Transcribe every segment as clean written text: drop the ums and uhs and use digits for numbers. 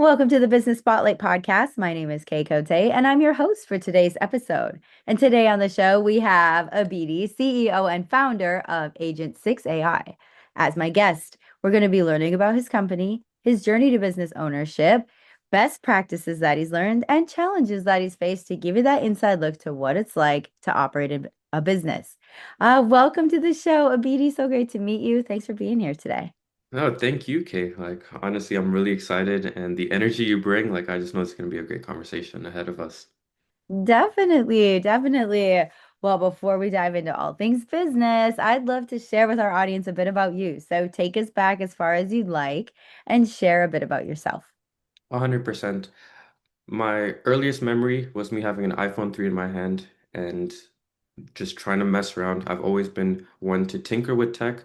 Welcome to the Business Spotlight podcast. My name is Kay Cote, and I'm your host for today's episode. And today on the show, we have Abidi, CEO and founder of AgxntSix AI. As my guest, we're going to be learning about his company, his journey to business ownership, best practices that he's learned, and challenges that he's faced to give you that inside look to what it's like to operate a business. Welcome to the show, Abidi. So great to meet you. Thanks for being here today. No, thank you, Kay. Like, honestly, I'm really excited, and the energy you bring, like, I just know it's going to be a great conversation ahead of us. Definitely, definitely. Well, before we dive into all things business, I'd love to share with our audience a bit about you. So take us back as far as you'd like and share a bit about yourself. 100%. My earliest memory was me having an iPhone 3 in my hand and just trying to mess around. I've always been one to tinker with tech.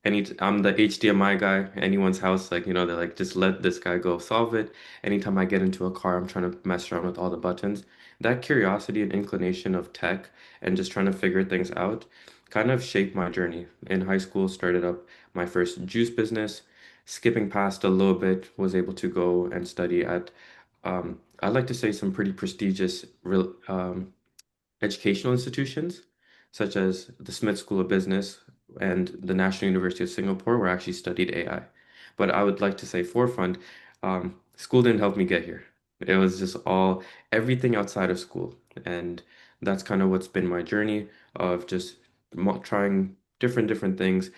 I'm the HDMI guy. Anyone's house, like, they're like, just let this guy go solve it. Anytime I get into a car, I'm trying to mess around with all the buttons. That curiosity and inclination of tech and just trying to figure things out kind of shaped my journey. In high school, started up my first juice business. Skipping past a little bit, was able to go and study at, I'd like to say some pretty prestigious real, educational institutions, such as the Smith School of Business and the National University of Singapore, where I actually studied AI. But I would like to say forefront, school didn't help me get here. It was just everything outside of school. And that's kind of what's been my journey of just trying different things,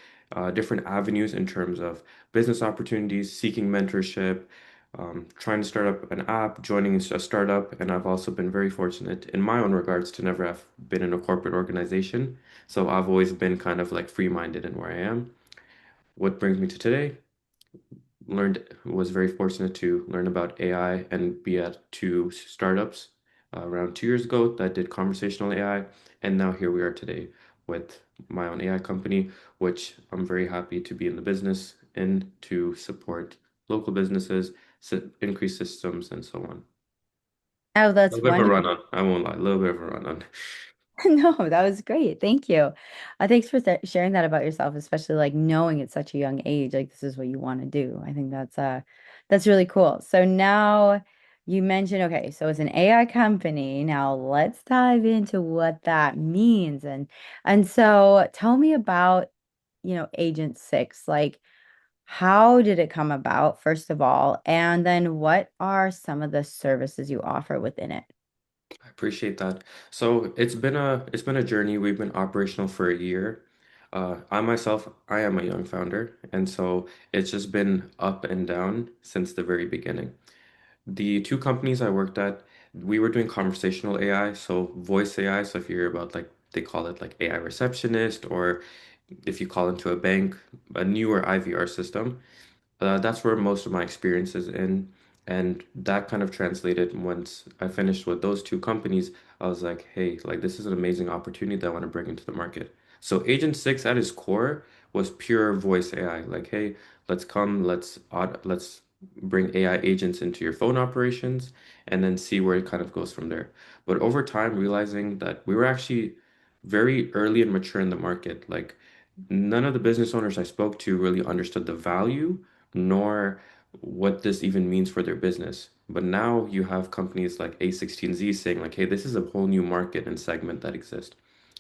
different avenues in terms of business opportunities, seeking mentorship, trying to start up an app, joining a startup, and I've also been very fortunate in my own regards to never have been in a corporate organization. So I've always been kind of like free-minded in where I am. What brings me to today? Was very fortunate to learn about AI and be at two startups around 2 years ago that did conversational AI, and now here we are today with my own AI company, which I'm very happy to be in the business and to support local businesses, increase systems, and so on. Oh, A that's little bit of a wonderful. run on. I won't lie, a little bit of a run on. No, that was great. Thank you. Thanks for sharing that about yourself, especially like knowing at such a young age, like this is what you want to do. I think that's really cool. So now you mentioned, okay, so it's an AI company. Now let's dive into what that means. And so tell me about, Agent Six. Like, how did it come about, first of all? And then what are some of the services you offer within it? I appreciate that. So it's been a journey. We've been operational for a year. I am a young founder, and so it's just been up and down since the very beginning. The two companies I worked at, we were doing conversational AI, so voice AI. So if you hear about like they call it like AI receptionist, or if you call into a bank, a newer IVR system. That's where most of my experience is in. And that kind of translated once I finished with those two companies, I was like, hey, like this is an amazing opportunity that I want to bring into the market. So Agent Six at its core was pure voice AI. Like, hey, let's bring AI agents into your phone operations and then see where it kind of goes from there. But over time, realizing that we were actually very early and mature in the market. Like none of the business owners I spoke to really understood the value nor what this even means for their business. But now you have companies like A16Z saying like, hey, this is a whole new market and segment that exists.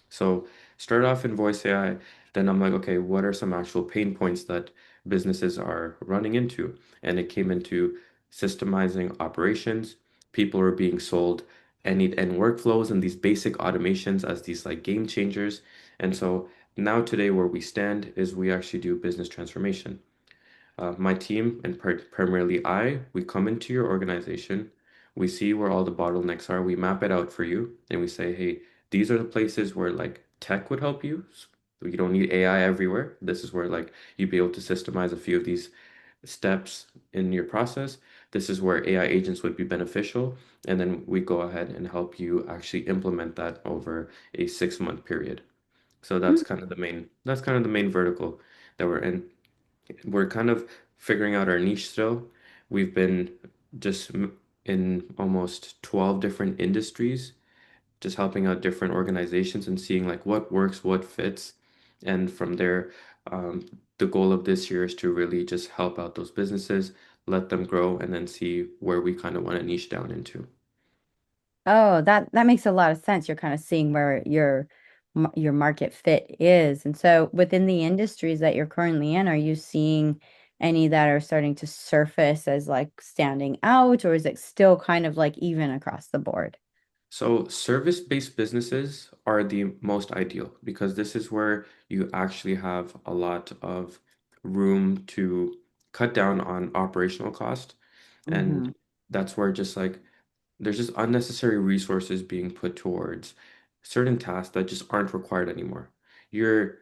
So start off in voice AI, then I'm like, okay, what are some actual pain points that businesses are running into? And it came into systemizing operations. People are being sold end workflows and these basic automations as these like game changers. And so now today where we stand is we actually do business transformation. My team and primarily we come into your organization, we see where all the bottlenecks are, we map it out for you, and we say, hey, these are the places where like tech would help you. So you don't need AI everywhere. This is where like you'd be able to systemize a few of these steps in your process. This is where AI agents would be beneficial. And then we go ahead and help you actually implement that over a 6 month period. So that's kind of the main vertical that we're in. We're kind of figuring out our niche still. We've been just in almost 12 different industries, just helping out different organizations and seeing like what works, what fits. And from there, the goal of this year is to really just help out those businesses, let them grow, and then see where we kind of want to niche down into. Oh, that makes a lot of sense. You're kind of seeing where your market fit is. And so within the industries that you're currently in, are you seeing any that are starting to surface as like standing out, or is it still kind of like even across the board? So service-based businesses are the most ideal because this is where you actually have a lot of room to cut down on operational cost. Hmm. And that's where just like there's just unnecessary resources being put towards certain tasks that just aren't required anymore. You're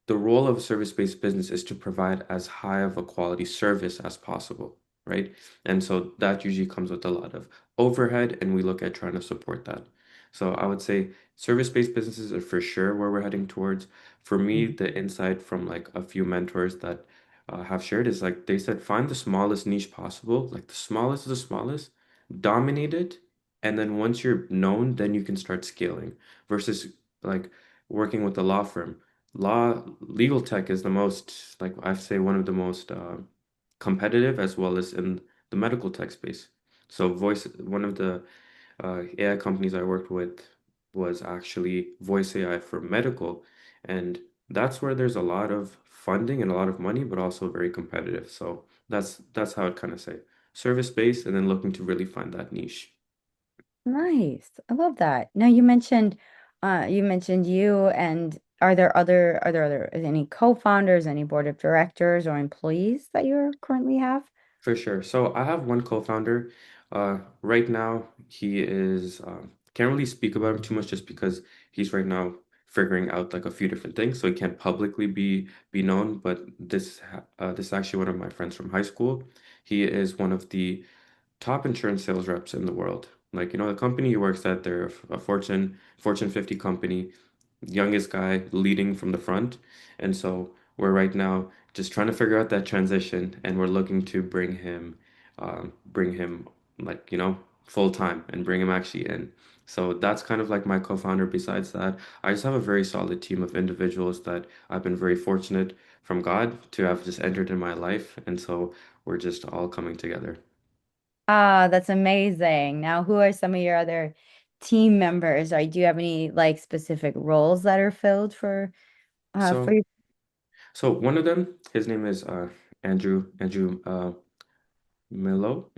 the role of a service-based business is to provide as high of a quality service as possible, right? And so that usually comes with a lot of overhead, and we look at trying to support that. So I would say service-based businesses are for sure where we're heading towards. For me, the insight from like a few mentors that have shared is like they said, find the smallest niche possible, like the smallest of the smallest, dominate it, and then once you're known, then you can start scaling versus like working with a law firm. Legal tech is the most, like I say, one of the most competitive as well as in the medical tech space. So one of the AI companies I worked with was actually voice AI for medical, and that's where there's a lot of funding and a lot of money, but also very competitive. So that's how I'd kind of say service based, and then looking to really find that niche. Nice. I love that. Now you mentioned you and are there other any co-founders, any board of directors or employees that you currently have? For sure. So I have one co-founder. Right now, he is can't really speak about him too much just because he's right now figuring out like a few different things, so he can't publicly be known. But this is actually one of my friends from high school. He is one of the top insurance sales reps in the world. Like, the company he works at, they're a Fortune 50 company, youngest guy leading from the front. And so we're right now just trying to figure out that transition, and we're looking to bring him like, full time and bring him actually in. So that's kind of like my co-founder. Besides that, I just have a very solid team of individuals that I've been very fortunate from God to have just entered in my life. And so we're just all coming together. Ah, that's amazing. Now, who are some of your other team members? Or do you have any like specific roles that are filled for So you? So one of them, his name is Andrew Andrew Milo.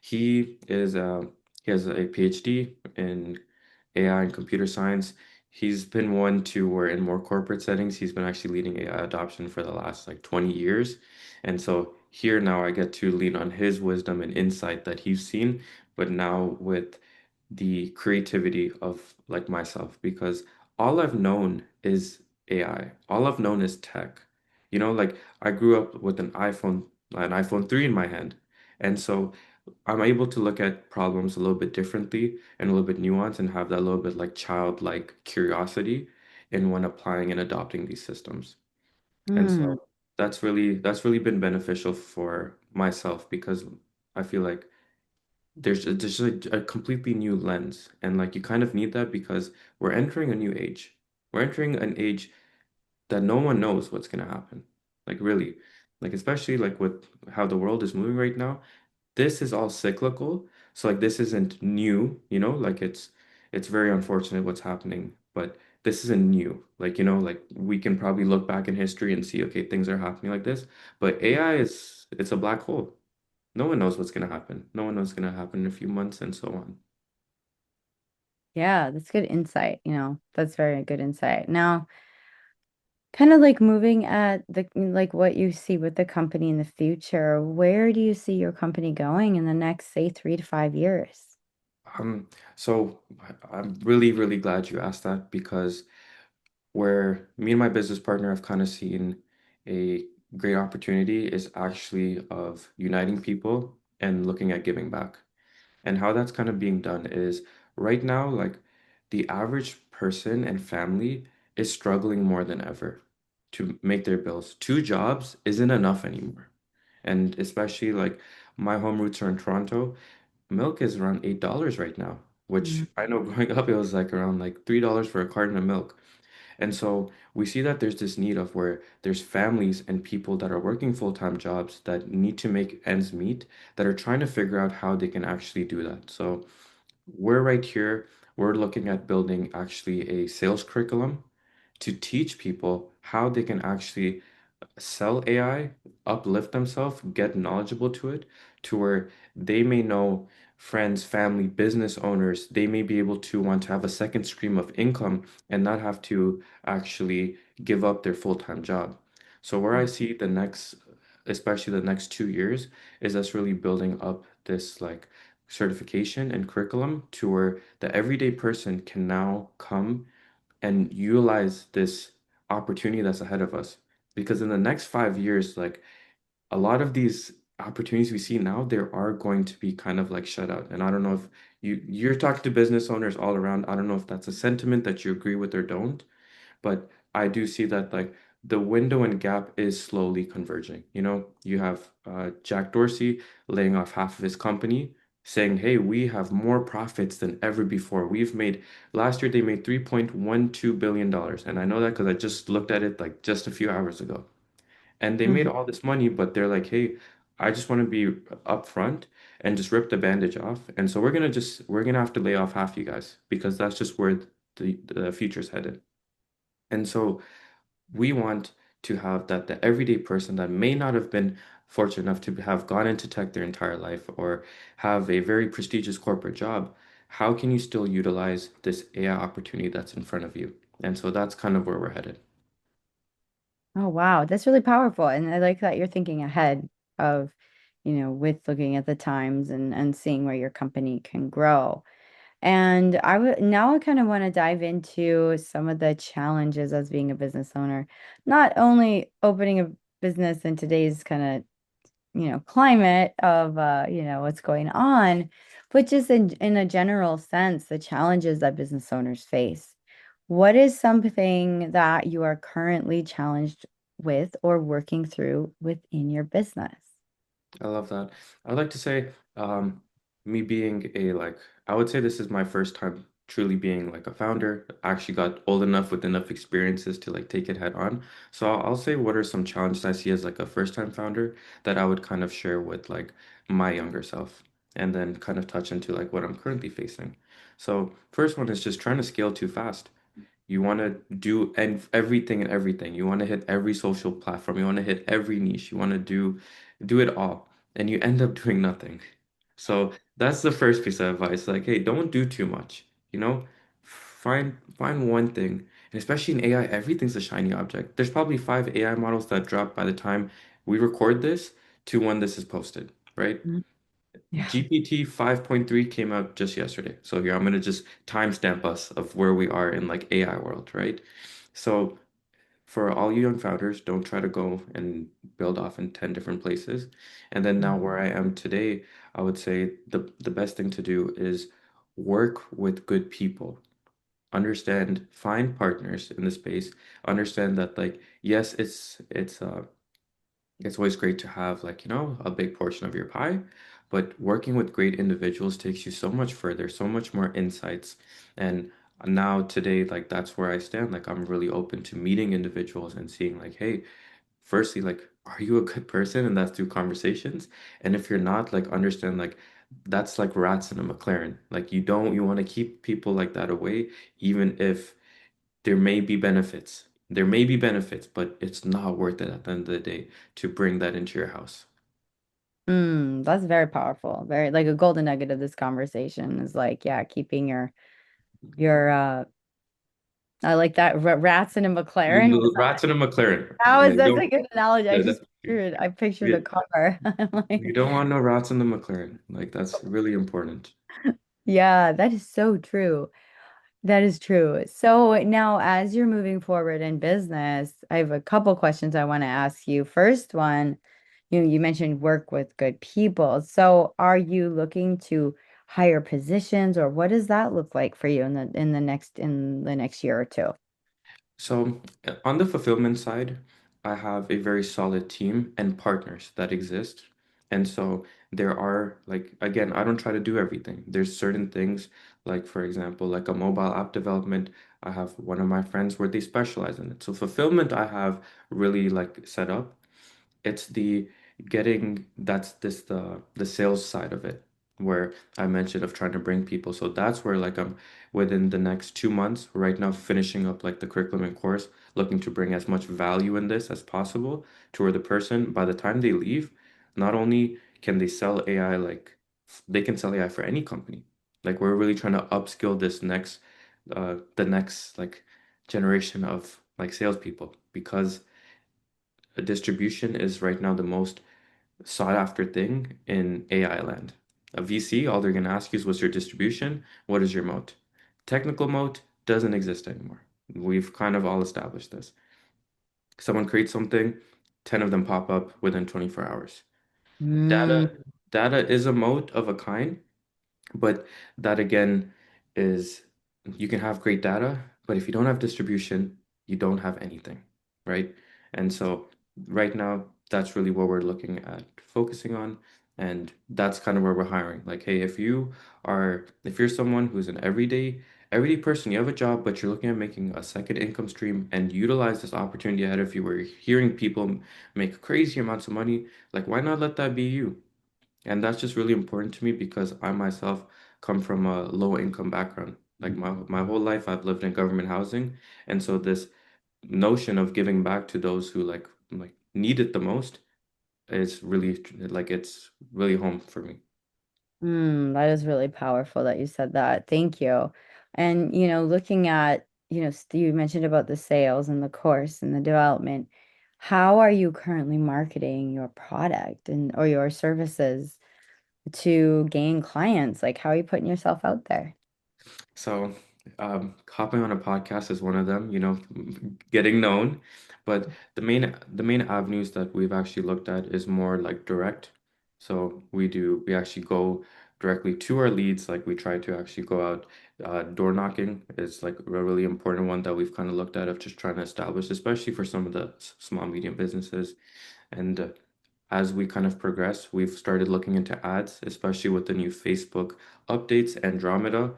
He is he has a PhD in AI and computer science. He's been one to where in more corporate settings, he's been actually leading AI adoption for the last like 20 years. And so here now I get to lean on his wisdom and insight that he's seen, but now with the creativity of like myself, because all I've known is AI. All I've known is tech. Like I grew up with an iPhone 3 in my hand. And so I'm able to look at problems a little bit differently and a little bit nuanced and have that little bit like childlike curiosity in when applying and adopting these systems. And Hmm. so that's really been beneficial for myself because I feel like there's a completely new lens, and like you kind of need that because we're entering a new age. We're entering an age that no one knows what's going to happen. Like really, like especially like with how the world is moving right now, this is all cyclical. So like this isn't new, like it's very unfortunate what's happening, but this isn't new. Like, like we can probably look back in history and see, okay, things are happening like this, but AI it's a black hole. No one knows what's going to happen. No one knows what's going to happen in a few months and so on. Yeah, that's good insight. That's very good insight. Now, kind of like moving at the like what you see with the company in the future, where do you see your company going in the next, say, 3 to 5 years? So I'm really, really glad you asked that because where me and my business partner have kind of seen a great opportunity is actually of uniting people and looking at giving back. And how that's kind of being done is right now, like the average person and family is struggling more than ever to make their bills. Two jobs isn't enough anymore. And especially like my home roots are in Toronto, milk is around $8 right now, which Mm. I know growing up it was like around like $3 for a carton of milk. And so we see that there's this need of where there's families and people that are working full-time jobs that need to make ends meet that are trying to figure out how they can actually do that. So we're right here, we're looking at building actually a sales curriculum to teach people how they can actually sell AI, uplift themselves, get knowledgeable to it, to where they may know friends, family, business owners, they may be able to want to have a second stream of income and not have to actually give up their full-time job. So where I see the next, especially the next 2 years, is us really building up this like certification and curriculum to where the everyday person can now come and utilize this opportunity that's ahead of us. Because in the next 5 years, like a lot of these opportunities we see now, there are going to be kind of like shut out. And I don't know if you're talking to business owners all around. I don't know if that's a sentiment that you agree with or don't. But I do see that like the window and gap is slowly converging. You know, you have Jack Dorsey laying off half of his company, saying, "Hey, we have more profits than ever before. We've made last year they made $3.12 billion dollars, and I know that because I just looked at it like just a few hours ago. And they made Mhm. all this money, but they're like, "Hey, I just want to be upfront and just rip the bandage off. And so we're gonna have to lay off half you guys because that's just where the future's headed." And so we want to have that the everyday person that may not have been fortunate enough to have gone into tech their entire life or have a very prestigious corporate job, how can you still utilize this AI opportunity that's in front of you? And so that's kind of where we're headed. Oh, wow. That's really powerful. And I like that you're thinking ahead of, with looking at the times and seeing where your company can grow. And I kind of want to dive into some of the challenges as being a business owner, not only opening a business in today's kind of, climate of, what's going on, but just in a general sense, the challenges that business owners face. What is something that you are currently challenged with or working through within your business? I love that. I'd like to say, me being a like, I would say this is my first time truly being like a founder. I actually got old enough with enough experiences to like take it head on. So I'll say what are some challenges I see as like a first time founder that I would kind of share with like my younger self, and then kind of touch into like what I'm currently facing. So first one is just trying to scale too fast. You want to do everything and everything. You want to hit every social platform. You want to hit every niche. You want to do it all, and you end up doing nothing. So that's the first piece of advice. Like, hey, don't do too much. You know, find one thing, and especially in AI, everything's a shiny object. There's probably 5 AI models that drop by the time we record this to when this is posted, right? Mhm. Yeah. GPT 5.3 came out just yesterday. So here I'm gonna just timestamp us of where we are in like AI world, right? So for all you young founders, don't try to go and build off in 10 different places. And then now where I am today, I would say the best thing to do is work with good people. Understand, find partners in the space. Understand that like yes, it's always great to have like, a big portion of your pie, but working with great individuals takes you so much further, so much more insights. And now today, like that's where I stand. Like I'm really open to meeting individuals and seeing like, hey, firstly, like, are you a good person? And that's through conversations. And if you're not, like understand like that's like rats in a McLaren. Like you want to keep people like that away, even if there may be benefits. There may be benefits, but it's not worth it at the end of the day to bring that into your house. That's very powerful. Very like a golden nugget of this conversation is like, yeah, keeping your I like that rats in a McLaren. Rats in a McLaren. Yeah, That's a good analogy. I yeah, just that's, pictured a you, car. I'm you like, don't want no rats in the McLaren. Like that's really important. yeah, that is so true. That is true. So now, as you're moving forward in business, I have a couple questions I want to ask you. First one, you mentioned work with good people. So are you looking to hire positions, or what does that look like for you in the next year or two? So, on the fulfillment side, I have a very solid team and partners that exist. And so there are like again, I don't try to do everything. There's certain things Like for example, like a mobile app development, I have one of my friends where they specialize in it. So fulfillment I have really like set up. It's the getting that's this the sales side of it where I mentioned of trying to bring people. So that's where like I'm within the next 2 months right now finishing up like the curriculum and course, looking to bring as much value in this as possible to where the person by the time they leave, not only can they sell AI like they can sell AI for any company. Like we're really trying to upskill this next the next like generation of like salespeople because distribution is right now the most sought after thing in AI land. A VC, all they're going to ask you is what's your distribution? What is your moat? Technical moat doesn't exist anymore. We've kind of all established this. Someone creates something, 10 of them pop up within 24 hours. Mm, Data data is a moat of a kind, but that again is you can have great data, but if you don't have distribution, you don't have anything, right? And so right now, that's really what we're looking at focusing on. And that's kind of where we're hiring. Like, hey, if you're someone who's an everyday person, you have a job, but you're looking at making a second income stream and utilize this opportunity ahead of you where you're hearing people make crazy amounts of money, like why not let that be you? And that's just really important to me because I myself come from a low income background. Like my whole life I've lived in government housing. And so this notion of giving back to those who like need it the most is really like it's really home for me. that is really powerful that you said that. Thank you. And, you know, looking at, you know, you mentioned about the sales and the course and the development. How are you currently marketing your product and or your services to gain clients? Like, how are you putting yourself out there? So, hopping on a podcast is one of them, getting known. But the main avenues that we've actually looked at is more like direct. So we actually go directly to our leads. Like we try to actually go out, door knocking is like a really important one that we've kind of looked at of just trying to establish, especially for some of the small medium businesses. And as we kind of progress, we've started looking into ads, especially with the new Facebook updates, Andromeda.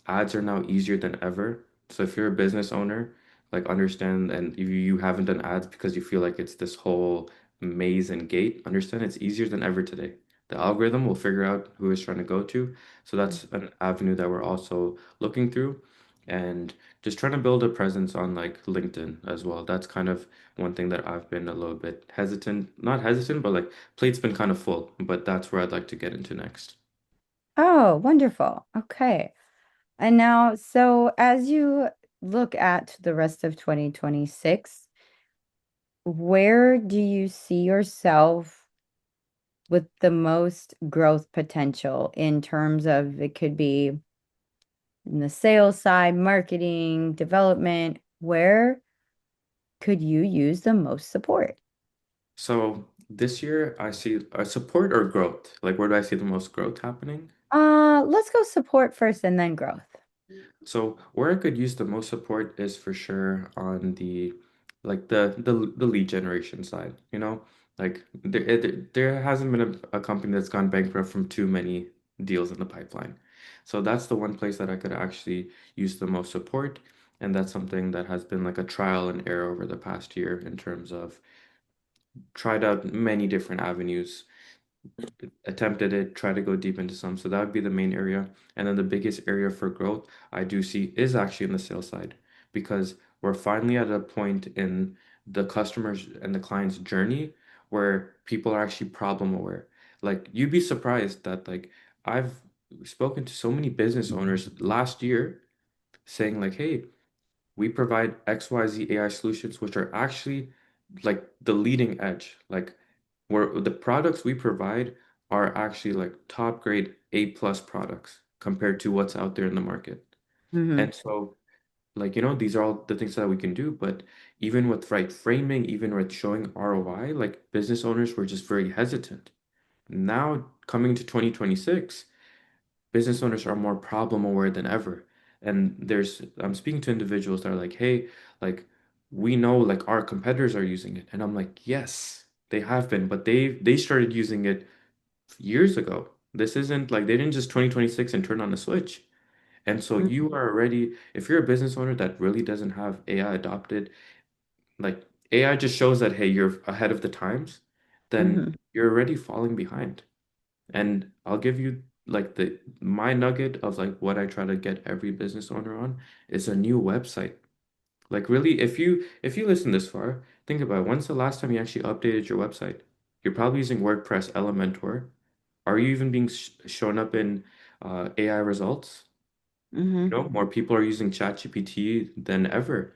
Ads are now easier than ever. So if you're a business owner, like understand, and if you haven't done ads because you feel like it's this whole maze and gate, understand it's easier than ever today. The algorithm will figure out who it's trying to go to. So that's an avenue that we're also looking through. And just trying to build a presence on like LinkedIn as well. That's kind of one thing that I've been a little bit hesitant, not hesitant, but like plate's been kind of full, but that's where I'd like to get into next. Oh, wonderful. Okay. And now, so as you look at the rest of 2026, where do you see yourself with the most growth potential in terms of it could be in the sales side, marketing, development? Where could you use the most support? So this year I see support or growth. Like where do I see the most growth happening? Let's go support first and then growth. So where I could use the most support is for sure on the like the lead generation side, Like there hasn't been a company that's gone bankrupt from too many deals in the pipeline. So that's the one place that I could actually use the most support. And that's something that has been like a trial and error over the past year in terms of tried out many different avenues, attempted it, try to go deep into some. So that would be the main area. And then the biggest area for growth I do see is actually in the sales side because we're finally at a point in the customers and the client's journey where people are actually problem aware. Like you'd be surprised that like I've spoken to so many business owners last year saying like, hey, we provide XYZ AI solutions, which are actually like the leading edge. Like where the products we provide are actually like top grade A+ products compared to what's out there in the market. Hmm. And so, like, these are all the things that we can do. But even with right framing, even with showing ROI, like business owners were just very hesitant. Now, coming to 2026, business owners are more problem aware than ever. And I'm speaking to individuals that are like, hey, like, we know like our competitors are using it. And I'm like, yes, they have been, but they started using it years ago. This isn't like they didn't just 2026 and turn on the switch. And so you are already, if you're a business owner that really doesn't have AI adopted, like AI just shows that, hey, you're ahead of the times, then Mm-hmm. you're already falling behind. And I'll give you like the my nugget of like what I try to get every business owner on is a new website. Like really, if you listen this far, think about it. When's the last time you actually updated your website? You're probably using WordPress Elementor. Are you even being shown up in AI results? Mm-hmm. You know, more people are using ChatGPT than ever.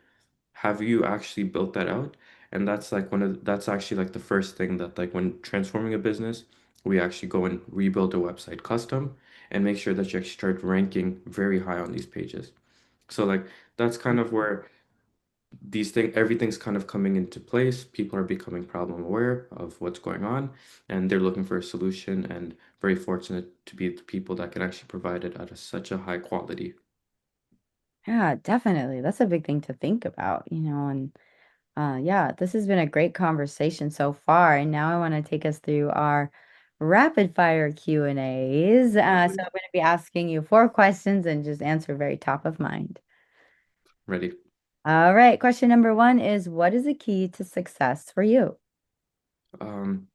Have you actually built that out? And that's like that's actually like the first thing that like when transforming a business, we actually go and rebuild a website custom and make sure that you actually start ranking very high on these pages. So like that's kind of where everything's kind of coming into place. People are becoming problem aware of what's going on and they're looking for a solution and very fortunate to be the people that can actually provide it at such a high quality. Yeah, definitely. That's a big thing to think about, and yeah, this has been a great conversation so far. And now I want to take us through our rapid fire Q&As. So I'm going to be asking you 4 questions and just answer very top of mind. Ready? All right. Question number 1 is, what is the key to success for you? Um,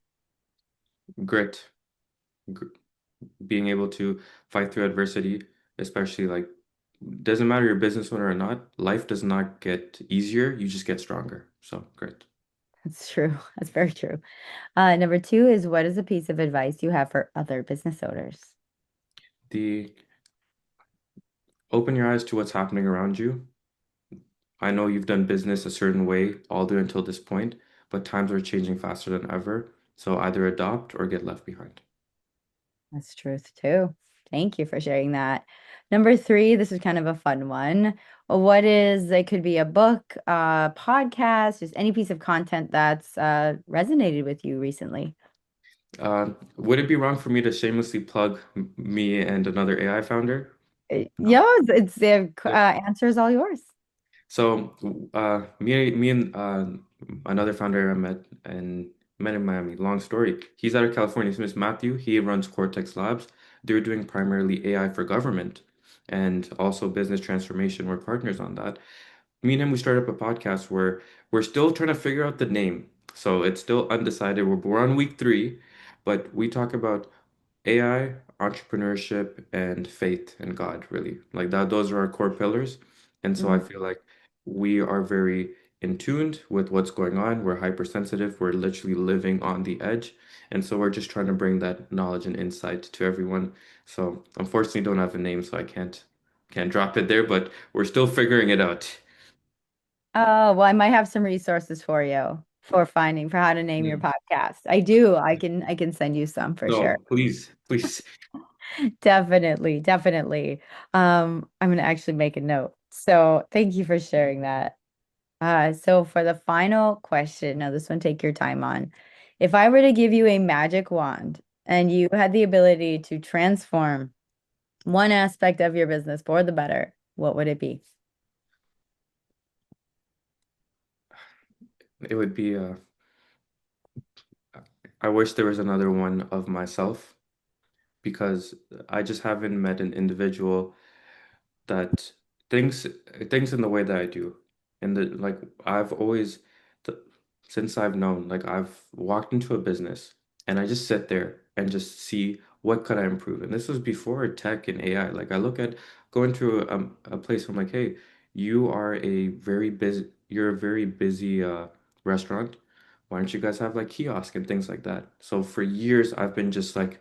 grit. Gr Being able to fight through adversity, especially like doesn't matter you're a business owner or not, life does not get easier, you just get stronger. So great. That's true. That's very true. Number 2 is, what is a piece of advice you have for other business owners? The open your eyes to what's happening around you. I know you've done business a certain way all the way until this point, but times are changing faster than ever. So either adopt or get left behind. That's truth too. Thank you for sharing that. Number 3, this is kind of a fun one. It could be a book, podcast, just any piece of content that's resonated with you recently. Would it be wrong for me to shamelessly plug me and another AI founder? No. Yeah, it's the answer is all yours. So, me and another founder I met in Miami. Long story. He's out of California. His name is Matthew. He runs Cortex Labs. They're doing primarily AI for government and also business transformation. We're partners on that. Me and him, we started up a podcast where we're still trying to figure out the name. So it's still undecided. We're on week 3, but we talk about AI, entrepreneurship, and faith and God, really. Like that, those are our core pillars. And so I Mhm. feel like we are very in tuned with what's going on. We're hypersensitive. We're literally living on the edge. And so we're just trying to bring that knowledge and insight to everyone. So unfortunately don't have a name, so I can't drop it there, but we're still figuring it out. Oh, well, I might have some resources for you for how to name your Mm. podcast. I do. I can send you some for sure. No, please, please. Definitely, definitely. I'm gonna actually make a note. So thank you for sharing that. So for the final question, now this one take your time on. If I were to give you a magic wand and you had the ability to transform one aspect of your business for the better, what would it be? It would be I wish there was another one of myself because I just haven't met an individual that thinks thinks in the way that I do. And the like I've always th since I've known, like I've walked into a business and I just sit there and just see what could I improve. And this was before tech and AI. Like I look at going to a place, I'm like, hey, you're a very busy restaurant. Why don't you guys have like kiosk and things like that? So for years I've been just like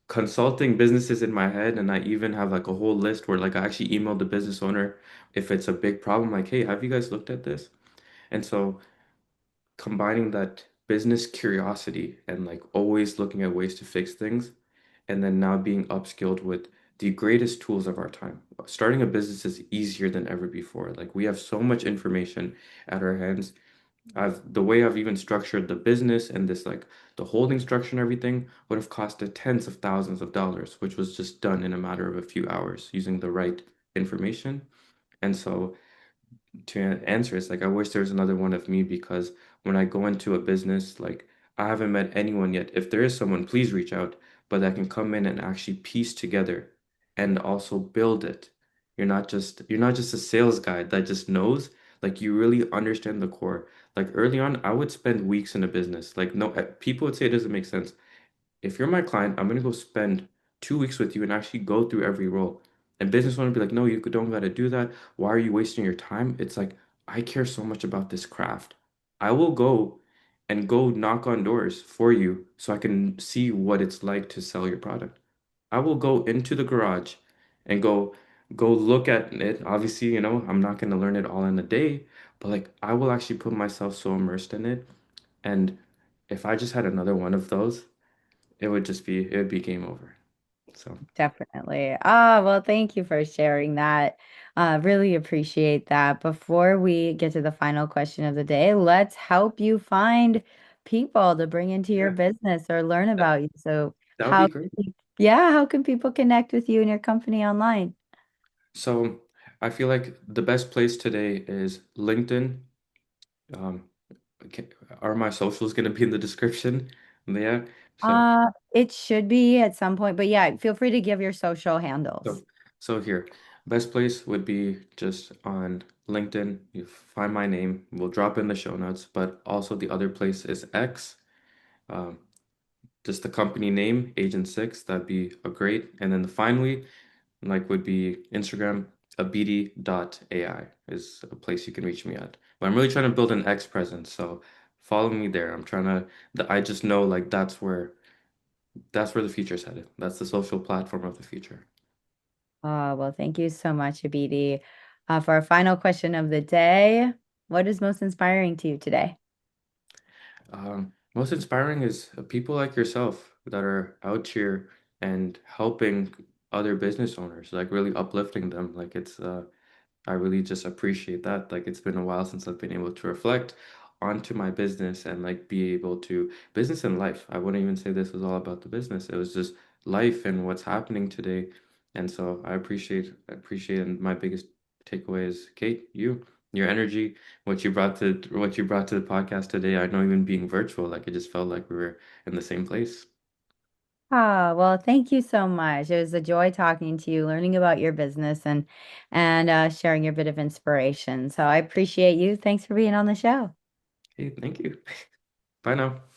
consulting businesses in my head, and I even have like a whole list where like I actually emailed the business owner if it's a big problem, like, hey, have you guys looked at this? And so combining that business curiosity and like always looking at ways to fix things, and then now being upskilled with the greatest tools of our time. Starting a business is easier than ever before. Like we have so much information at our hands. The way I've even structured the business and this like the holding structure and everything would have costed tens of thousands of dollars, which was just done in a matter of a few hours using the right information. And so to answer, it's like I wish there was another one of me because when I go into a business, like I haven't met anyone yet. If there is someone, please reach out, but that can come in and actually piece together and also build it. You're not just a sales guy that just knows. Like you really understand the core. Like early on, I would spend weeks in a business. Like no, people would say it doesn't make sense. If you're my client, I'm gonna go spend 2 weeks with you and actually go through every role. And business owner would be like, no, you don't gotta do that. Why are you wasting your time? It's like, I care so much about this craft. I will go knock on doors for you so I can see what it's like to sell your product. I will go into the garage and go look at it. Obviously, I'm not gonna learn it all in a day, but like I will actually put myself so immersed in it. And if I just had another one of those, it would be game over. So Definitely. Ah, well, thank you for sharing that. Really appreciate that. Before we get to the final question of the day, let's help you find people to bring into your yeah, business or learn that, about you. So that would be great. yeah, how can people connect with you and your company online? So I feel like the best place today is LinkedIn. Um, okay, are my socials gonna be in the description? Yeah. So It should be at some point, but yeah, feel free to give your social handles. so so here, best place would be just on LinkedIn. You find my name. We'll drop in the show notes, but also the other place is X. Um, just the company name, AgxntSix. That'd be a great. And then finally, like would be Instagram, abidi.ai is a place you can reach me at. But I'm really trying to build an X presence, so follow me there. I'm trying to I just know like that's where the future's headed. That's the social platform of the future. Oh, well, thank you so much, Abidi. For our final question of the day, what is most inspiring to you today? Most inspiring is people like yourself that are out here and helping other business owners, like really uplifting them. Like I really just appreciate that. Like it's been a while since I've been able to reflect onto my business and like be able to business and life. I wouldn't even say this was all about the business. It was just life and what's happening today. And so I appreciate and my biggest takeaway is Kate, your energy, what you brought to the podcast today. I know even being virtual, like it just felt like we were in the same place. Ah, well, thank you so much. It was a joy talking to you, learning about your business and sharing your bit of inspiration. So I appreciate you. Thanks for being on the show. Hey, thank you. Bye now.